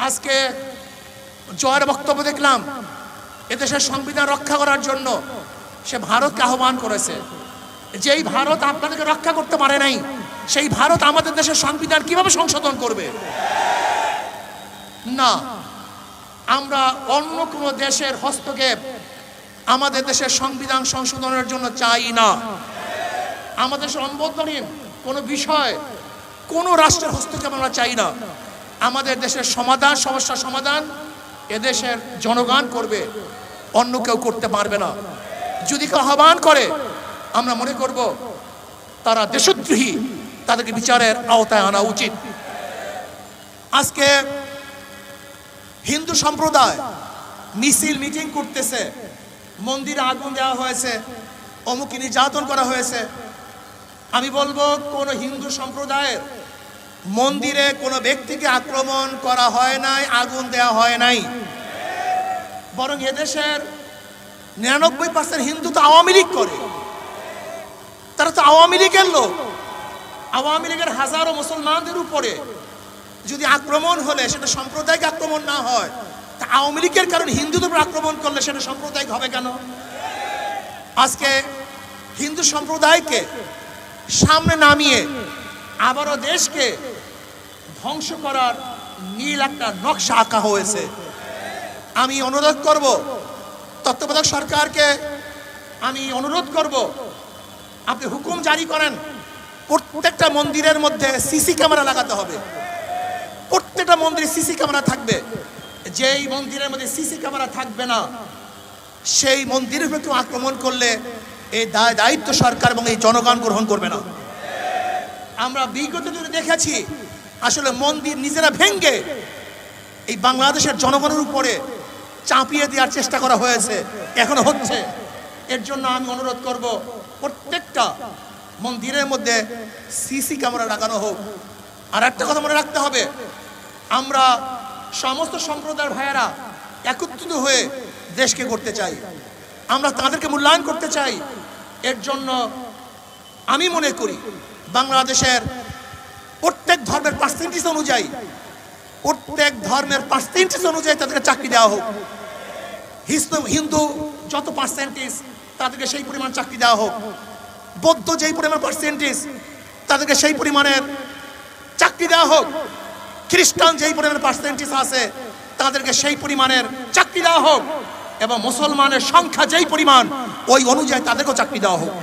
আজকে জয়ের বক্তব্য দেখলাম, এদেশের সংবিধান রক্ষা করার জন্য সে ভারতকে আহ্বান করেছে। যেই ভারত আপনাদেরকে রক্ষা করতে পারে নাই, সেই ভারত আমাদের দেশের সংবিধান কিভাবে সংশোধন করবে? না, আমরা অন্য কোনো দেশের হস্তক্ষেপ আমাদের দেশের সংবিধান সংশোধনের জন্য চাই না। আমাদের দেশের অভ্যন্তরীণ কোনো বিষয় কোনো রাষ্ট্রের হস্তক্ষেপ আমরা চাই না। আমাদের দেশের সমাধান, সমস্যার সমাধান এদেশের জনগণ করবে, অন্য কেউ করতে পারবে না। যদি কেউ আহ্বান করে, আমরা মনে করব তারা দেশদ্রোহী, তাদেরকে বিচারের আওতায় আনা উচিত। আজকে হিন্দু সম্প্রদায় মিছিল মিটিং করতেছে, মন্দিরে আগুন দেওয়া হয়েছে, অমুকে নির্যাতন করা হয়েছে। আমি বলবো, কোন হিন্দু সম্প্রদায়ের মন্দিরে কোনো ব্যক্তিকে আক্রমণ করা হয় নাই, আগুন দেওয়া হয় নাই। বরং এদেশের 99% হিন্দু তো আওয়ামী লীগ করে। তারা তো আওয়ামী লীগের লোক। আওয়ামী লীগের হাজারো মুসলমানদের উপরে যদি আক্রমণ হলে সেটা সাম্প্রদায়িক আক্রমণ না হয়, তা আওয়ামী লীগের কারণে হিন্দুদের উপর আক্রমণ করলে সেটা সাম্প্রদায়িক হবে কেন? আজকে হিন্দু সম্প্রদায়কে সামনে নামিয়ে আবারও দেশকে ধ্বংস করার নীল একটা নকশা আঁকা হয়েছে। আমি অনুরোধ করব তত্ত্বাবধায়ক সরকারকে, আমি অনুরোধ করব আপনি হুকুম জারি করেন, প্রত্যেকটা মন্দিরের মধ্যে সিসি ক্যামেরা লাগাতে হবে। প্রত্যেকটা মন্দিরে সিসি ক্যামেরা থাকবে। যেই মন্দিরের মধ্যে সিসি ক্যামেরা থাকবে না, সেই মন্দিরের উপর কেউ আক্রমণ করলে এই দায়িত্ব সরকার এবং এই জনগণ গ্রহণ করবে না। আমরা বিগত দিনে দেখেছি, আসলে মন্দির নিজেরা ভেঙ্গে এই বাংলাদেশের জনগণের উপরে চাপিয়ে দেওয়ার চেষ্টা করা হয়েছে, এখনো হচ্ছে। এর জন্য আমি অনুরোধ করব প্রত্যেকটা মন্দিরের মধ্যে সিসি ক্যামেরা লাগানো হোক। আর একটা কথা মনে রাখতে হবে, আমরা সমস্ত সম্প্রদায়ের ভাইয়েরা একত্রিত হয়ে দেশকে করতে চাই, আমরা তাদেরকে মূল্যায়ন করতে চাই। এর জন্য আমি মনে করি বাংলাদেশের প্রত্যেক ধর্মের পার্সেন্টেজ অনুযায়ী, তাদেরকে চাকরি দেওয়া হোক। হিন্দু যত পার্সেন্টেজ, তাদেরকে সেই পরিমাণ চাকরি দেওয়া হোক। বৌদ্ধ যেই পরিমাণ পার্সেন্টেজ, তাদেরকে সেই পরিমাণের চাকরি দেওয়া হোক। খ্রিস্টান যেই পরিমাণ পার্সেন্টেজ আছে, তাদেরকে সেই পরিমাণের চাকরি দেওয়া হোক। এবং মুসলমানের সংখ্যা যেই পরিমাণ, ওই অনুযায়ী তাদেরকেও চাকরি দেওয়া হোক।